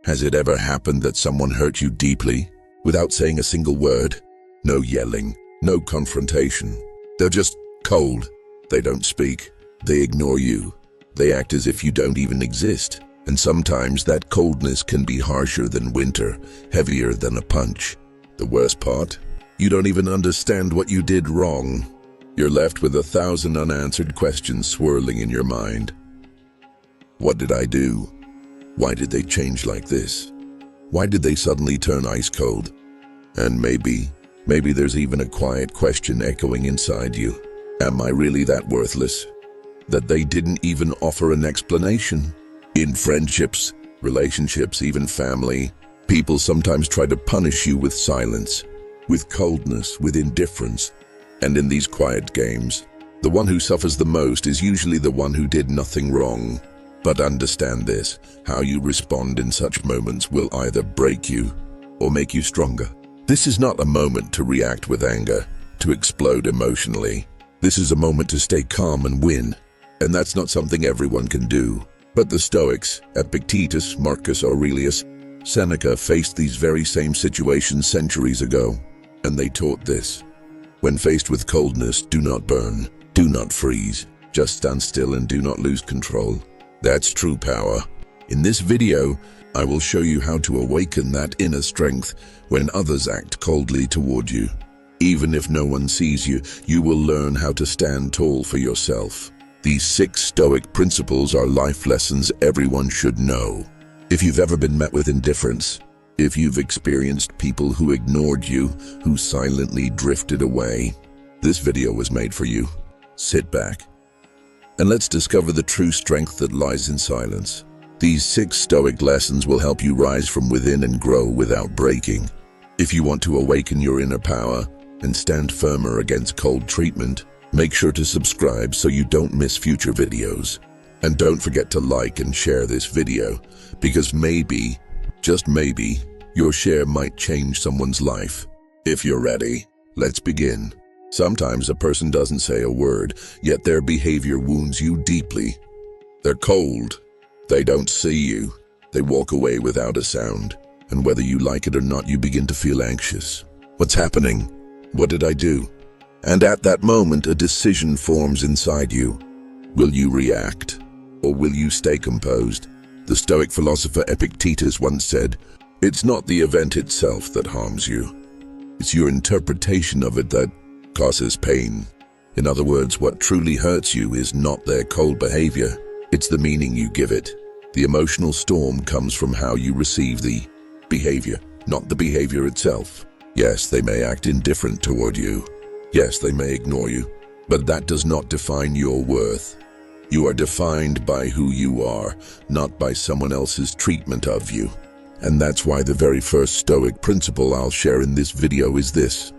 Has it ever happened that someone hurt you deeply without saying a single word? No yelling, no confrontation. They're just cold. They don't speak. They ignore you. They act as if you don't even exist. And sometimes that coldness can be harsher than winter, heavier than a punch. The worst part? You don't even understand what you did wrong. You're left with 1,000 unanswered questions swirling in your mind. What did I do? Why did they change like this? Why did they suddenly turn ice cold? And maybe there's even a quiet question echoing inside you. Am I really that worthless? That they didn't even offer an explanation? In friendships, relationships, even family, people sometimes try to punish you with silence, with coldness, with indifference. And in these quiet games, the one who suffers the most is usually the one who did nothing wrong. But understand this, how you respond in such moments will either break you or make you stronger. This is not a moment to react with anger, to explode emotionally. This is a moment to stay calm and win. And that's not something everyone can do. But the Stoics, Epictetus, Marcus Aurelius, Seneca faced these very same situations centuries ago. And they taught this. When faced with coldness, do not burn, do not freeze. Just stand still and do not lose control. That's true power. In this video, I will show you how to awaken that inner strength when others act coldly toward you. Even if no one sees you, you will learn how to stand tall for yourself. These 6 Stoic principles are life lessons everyone should know. If you've ever been met with indifference, if you've experienced people who ignored you, who silently drifted away, this video was made for you. Sit back and let's discover the true strength that lies in silence. These 6 Stoic lessons will help you rise from within and grow without breaking. If you want to awaken your inner power and stand firmer against cold treatment, make sure to subscribe so you don't miss future videos. And don't forget to like and share this video, because maybe, just maybe, your share might change someone's life. If you're ready, let's begin. Sometimes a person doesn't say a word, yet their behavior wounds you deeply. They're cold. They don't see you. They walk away without a sound. And whether you like it or not, you begin to feel anxious. What's happening? What did I do? And at that moment, a decision forms inside you. Will you react, or will you stay composed? The Stoic philosopher Epictetus once said, "It's not the event itself that harms you. It's your interpretation of it that causes pain." In other words, what truly hurts you is not their cold behavior. It's the meaning you give it. The emotional storm comes from how you receive the behavior, not the behavior itself. Yes, they may act indifferent toward you. Yes, they may ignore you, but that does not define your worth. You are defined by who you are, not by someone else's treatment of you. And that's why the very first Stoic principle I'll share in this video is this.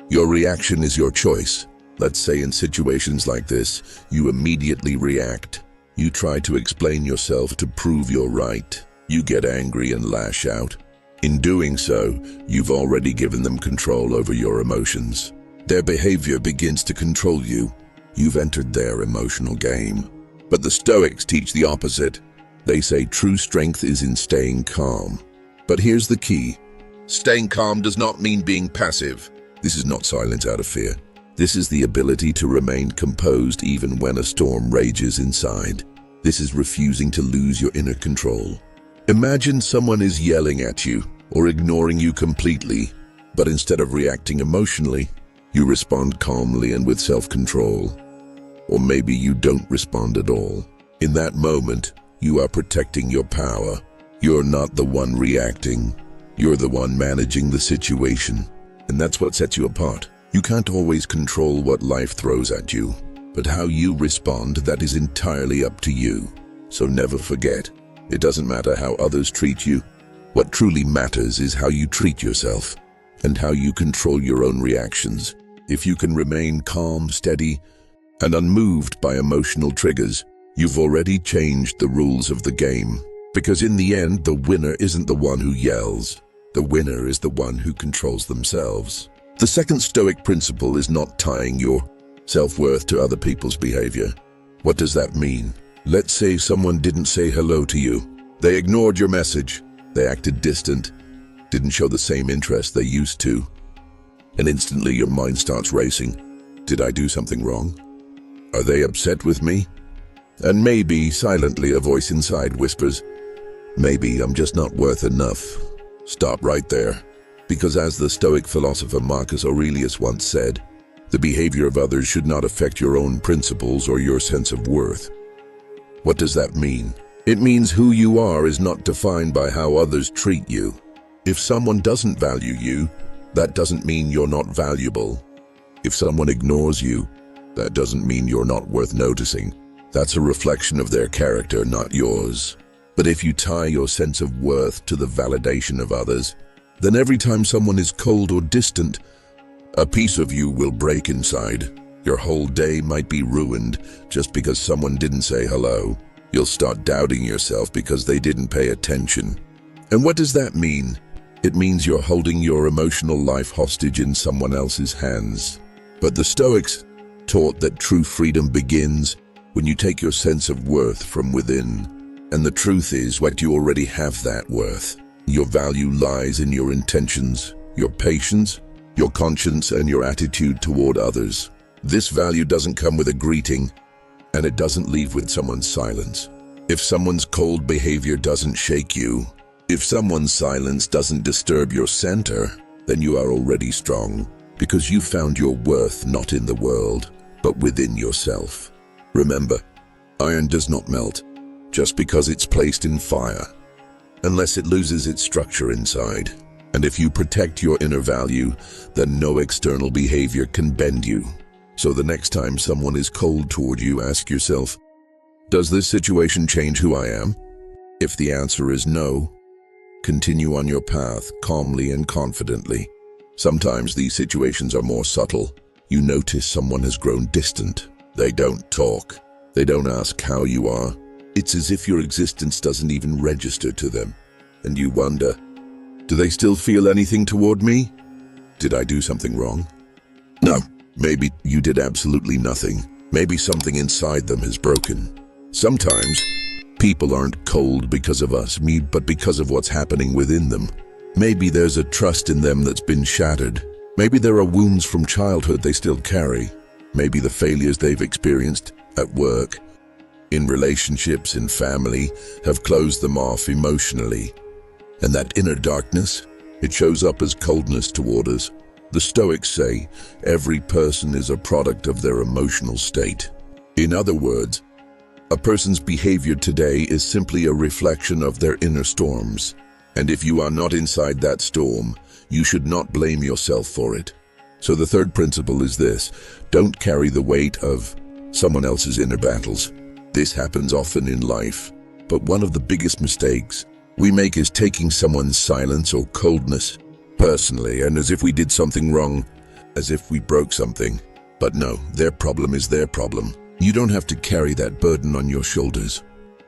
Your reaction is your choice. Let's say in situations like this, you immediately react. You try to explain yourself to prove you're right. You get angry and lash out. In doing so, you've already given them control over your emotions. Their behavior begins to control you. You've entered their emotional game. But the Stoics teach the opposite. They say true strength is in staying calm. But here's the key. Staying calm does not mean being passive. This is not silence out of fear. This is the ability to remain composed even when a storm rages inside. This is refusing to lose your inner control. Imagine someone is yelling at you or ignoring you completely, but instead of reacting emotionally, you respond calmly and with self-control. Or maybe you don't respond at all. In that moment, you are protecting your power. You're not the one reacting. You're the one managing the situation. And that's what sets you apart. You can't always control what life throws at you, but how you respond, that is entirely up to you. So never forget, it doesn't matter how others treat you. What truly matters is how you treat yourself and how you control your own reactions. If you can remain calm, steady, and unmoved by emotional triggers, you've already changed the rules of the game. Because in the end, the winner isn't the one who yells. The winner is the one who controls themselves. The second Stoic principle is not tying your self-worth to other people's behavior. What does that mean? Let's say someone didn't say hello to you. They ignored your message. They acted distant, didn't show the same interest they used to. And instantly your mind starts racing. Did I do something wrong? Are they upset with me? And maybe silently a voice inside whispers, maybe I'm just not worth enough. Stop right there. Because as the Stoic philosopher Marcus Aurelius once said, the behavior of others should not affect your own principles or your sense of worth. What does that mean? It means who you are is not defined by how others treat you. If someone doesn't value you, that doesn't mean you're not valuable. If someone ignores you, that doesn't mean you're not worth noticing. That's a reflection of their character, not yours. But if you tie your sense of worth to the validation of others, then every time someone is cold or distant, a piece of you will break inside. Your whole day might be ruined just because someone didn't say hello. You'll start doubting yourself because they didn't pay attention. And what does that mean? It means you're holding your emotional life hostage in someone else's hands. But the Stoics taught that true freedom begins when you take your sense of worth from within. And the truth is that you already have that worth. Your value lies in your intentions, your patience, your conscience, and your attitude toward others. This value doesn't come with a greeting, and it doesn't leave with someone's silence. If someone's cold behavior doesn't shake you, if someone's silence doesn't disturb your center, then you are already strong, because you found your worth not in the world, but within yourself. Remember, iron does not melt just because it's placed in fire, unless it loses its structure inside. And if you protect your inner value, then no external behavior can bend you. So the next time someone is cold toward you, ask yourself, does this situation change who I am? If the answer is no, continue on your path calmly and confidently. Sometimes these situations are more subtle. You notice someone has grown distant. They don't talk. They don't ask how you are. It's as if your existence doesn't even register to them. And you wonder, do they still feel anything toward me? Did I do something wrong? No, maybe you did absolutely nothing. Maybe something inside them has broken. Sometimes people aren't cold because of us, but because of what's happening within them. Maybe there's a trust in them that's been shattered. Maybe there are wounds from childhood they still carry. Maybe the failures they've experienced at work, in relationships, in family, have closed them off emotionally. And that inner darkness, it shows up as coldness toward us. The Stoics say every person is a product of their emotional state. In other words, a person's behavior today is simply a reflection of their inner storms. And if you are not inside that storm, you should not blame yourself for it. So the third principle is this: don't carry the weight of someone else's inner battles. This happens often in life, but one of the biggest mistakes we make is taking someone's silence or coldness personally, and as if we did something wrong, as if we broke something. But no, their problem is their problem. You don't have to carry that burden on your shoulders.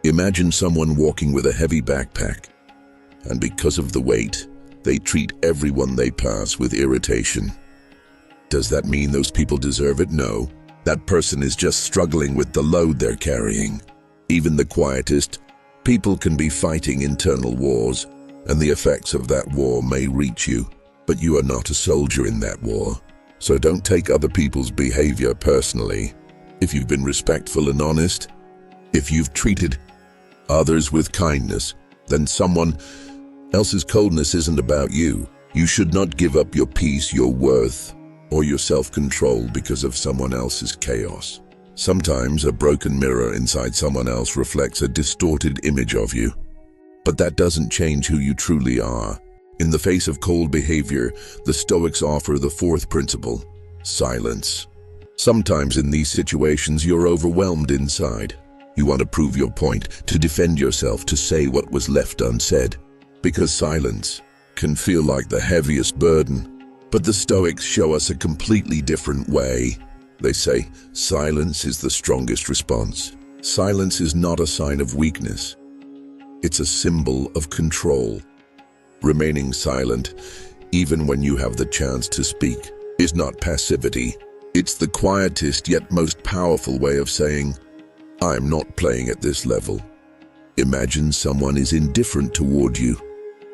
Imagine someone walking with a heavy backpack, and because of the weight, they treat everyone they pass with irritation. Does that mean those people deserve it? No. That person is just struggling with the load they're carrying. Even the quietest people can be fighting internal wars, and the effects of that war may reach you, but you are not a soldier in that war. So don't take other people's behavior personally. If you've been respectful and honest, if you've treated others with kindness, then someone else's coldness isn't about you. You should not give up your peace, your worth, or your self-control because of someone else's chaos. Sometimes a broken mirror inside someone else reflects a distorted image of you. But that doesn't change who you truly are. In the face of cold behavior, the Stoics offer the fourth principle: silence. Sometimes in these situations you're overwhelmed inside. You want to prove your point, to defend yourself, to say what was left unsaid. Because silence can feel like the heaviest burden. But the Stoics show us a completely different way. They say silence is the strongest response. Silence is not a sign of weakness. It's a symbol of control. Remaining silent, even when you have the chance to speak, is not passivity. It's the quietest yet most powerful way of saying, I'm not playing at this level. Imagine someone is indifferent toward you.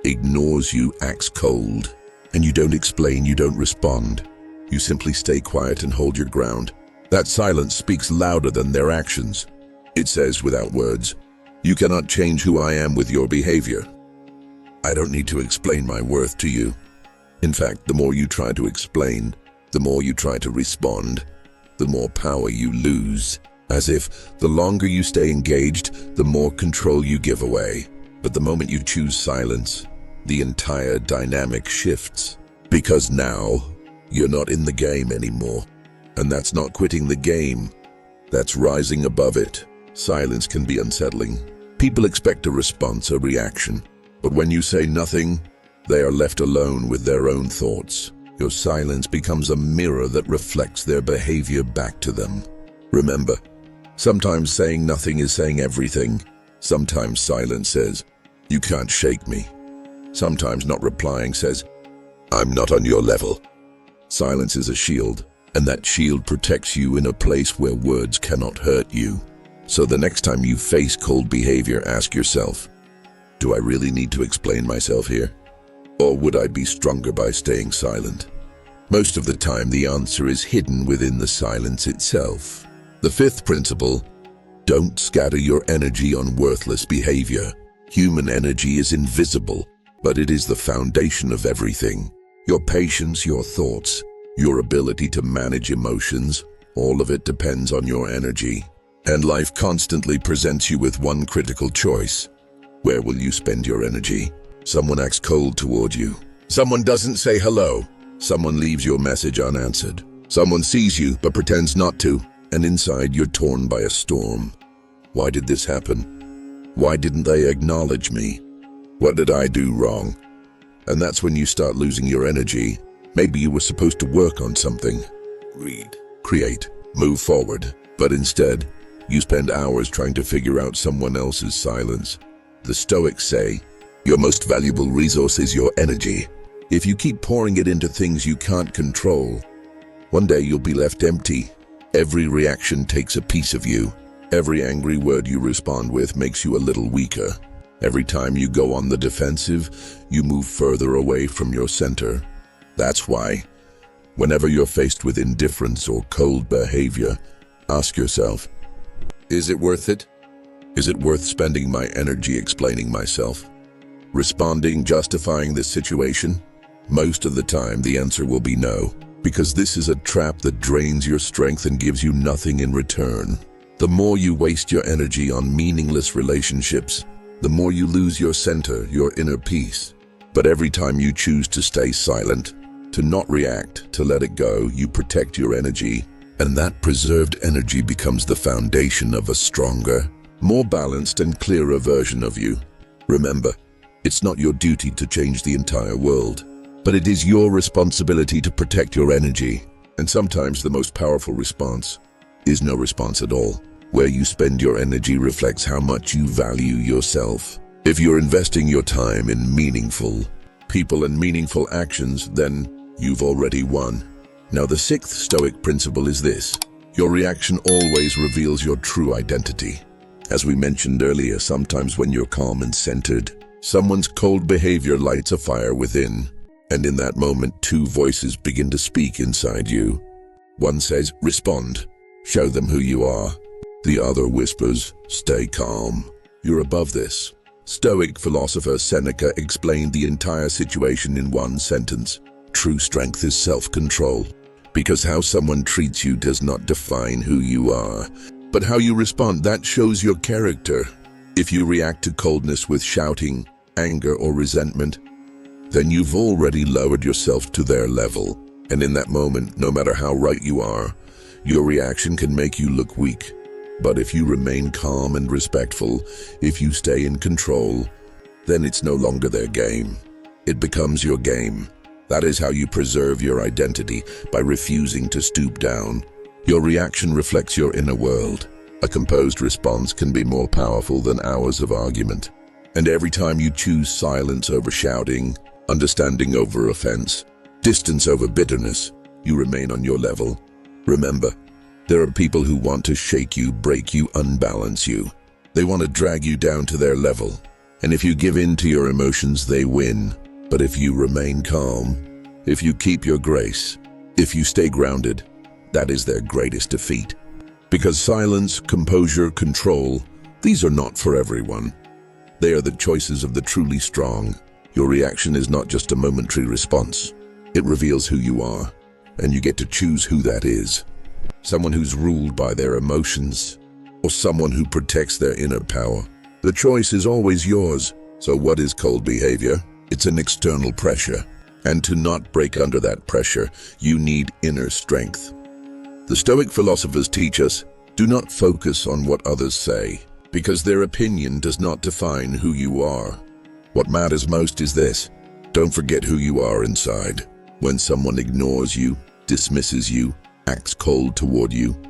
ignores you, acts cold. And you don't explain, you don't respond. You simply stay quiet and hold your ground. That silence speaks louder than their actions. It says without words, "You cannot change who I am with your behavior. I don't need to explain my worth to you." In fact, the more you try to explain, the more you try to respond, the more power you lose. As if the longer you stay engaged, the more control you give away. But the moment you choose silence, the entire dynamic shifts. Because now, you're not in the game anymore. And that's not quitting the game. That's rising above it. Silence can be unsettling. People expect a response, a reaction. But when you say nothing, they are left alone with their own thoughts. Your silence becomes a mirror that reflects their behavior back to them. Remember, sometimes saying nothing is saying everything. Sometimes silence says, "You can't shake me." Sometimes not replying says, "I'm not on your level." Silence is a shield, and that shield protects you in a place where words cannot hurt you. So the next time you face cold behavior, ask yourself, do I really need to explain myself here? Or would I be stronger by staying silent? Most of the time, the answer is hidden within the silence itself. The fifth principle, don't scatter your energy on worthless behavior. Human energy is invisible, but it is the foundation of everything. Your patience, your thoughts, your ability to manage emotions, all of it depends on your energy. And life constantly presents you with one critical choice. Where will you spend your energy? Someone acts cold toward you. Someone doesn't say hello. Someone leaves your message unanswered. Someone sees you but pretends not to. And inside you're torn by a storm. Why did this happen? Why didn't they acknowledge me? What did I do wrong? And that's when you start losing your energy. Maybe you were supposed to work on something. Read, create, move forward. But instead, you spend hours trying to figure out someone else's silence. The Stoics say, your most valuable resource is your energy. If you keep pouring it into things you can't control, one day you'll be left empty. Every reaction takes a piece of you. Every angry word you respond with makes you a little weaker. Every time you go on the defensive, you move further away from your center. That's why, whenever you're faced with indifference or cold behavior, ask yourself, is it worth it? Is it worth spending my energy explaining myself? Responding, justifying this situation? Most of the time, the answer will be no, because this is a trap that drains your strength and gives you nothing in return. The more you waste your energy on meaningless relationships, the more you lose your center, your inner peace. But every time you choose to stay silent, to not react, to let it go, you protect your energy, and that preserved energy becomes the foundation of a stronger, more balanced and clearer version of you. Remember, it's not your duty to change the entire world, but it is your responsibility to protect your energy. And sometimes the most powerful response is no response at all. Where you spend your energy reflects how much you value yourself. If you're investing your time in meaningful people and meaningful actions, then you've already won. Now, the sixth Stoic principle is this: your reaction always reveals your true identity. As we mentioned earlier, sometimes when you're calm and centered, someone's cold behavior lights a fire within. And in that moment, two voices begin to speak inside you. One says, respond, show them who you are. The other whispers, stay calm, you're above this. Stoic philosopher Seneca explained the entire situation in one sentence: true strength is self-control. Because how someone treats you does not define who you are, but how you respond, that shows your character. If you react to coldness with shouting, anger, or resentment, then you've already lowered yourself to their level. And in that moment, no matter how right you are, your reaction can make you look weak. But if you remain calm and respectful, if you stay in control, then it's no longer their game. It becomes your game. That is how you preserve your identity, by refusing to stoop down. Your reaction reflects your inner world. A composed response can be more powerful than hours of argument. And every time you choose silence over shouting, understanding over offense, distance over bitterness, you remain on your level. Remember, there are people who want to shake you, break you, unbalance you. They want to drag you down to their level. And if you give in to your emotions, they win. But if you remain calm, if you keep your grace, if you stay grounded, that is their greatest defeat. Because silence, composure, control, these are not for everyone. They are the choices of the truly strong. Your reaction is not just a momentary response. It reveals who you are, and you get to choose who that is. Someone who's ruled by their emotions, or someone who protects their inner power. The choice is always yours. So what is cold behavior? It's an external pressure. And to not break under that pressure, you need inner strength. The Stoic philosophers teach us, do not focus on what others say, because their opinion does not define who you are. What matters most is this: don't forget who you are inside. When someone ignores you, dismisses you, acts cold toward you,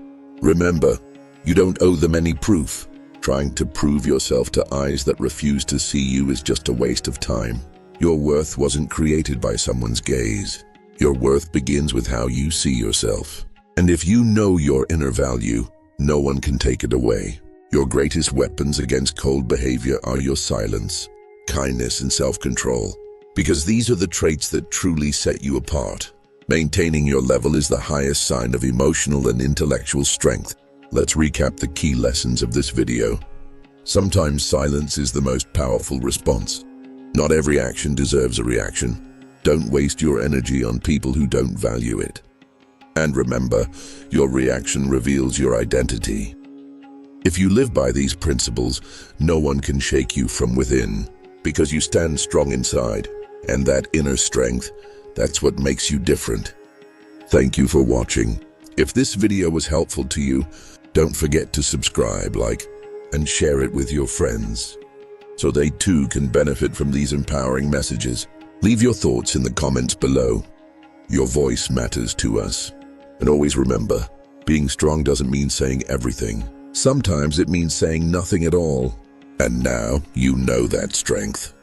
remember, you don't owe them any proof. Trying to prove yourself to eyes that refuse to see you is just a waste of time. Your worth wasn't created by someone's gaze. Your worth begins with how you see yourself. And if you know your inner value, no one can take it away. Your greatest weapons against cold behavior are your silence, kindness, and self-control, because these are the traits that truly set you apart. Maintaining your level is the highest sign of emotional and intellectual strength. Let's recap the key lessons of this video. Sometimes silence is the most powerful response. Not every action deserves a reaction. Don't waste your energy on people who don't value it. And remember, your reaction reveals your identity. If you live by these principles, no one can shake you from within, because you stand strong inside. And that inner strength, that's what makes you different. Thank you for watching. If this video was helpful to you, don't forget to subscribe, like, and share it with your friends, so they too can benefit from these empowering messages. Leave your thoughts in the comments below. Your voice matters to us. And always remember, being strong doesn't mean saying everything. Sometimes it means saying nothing at all. And now you know that strength.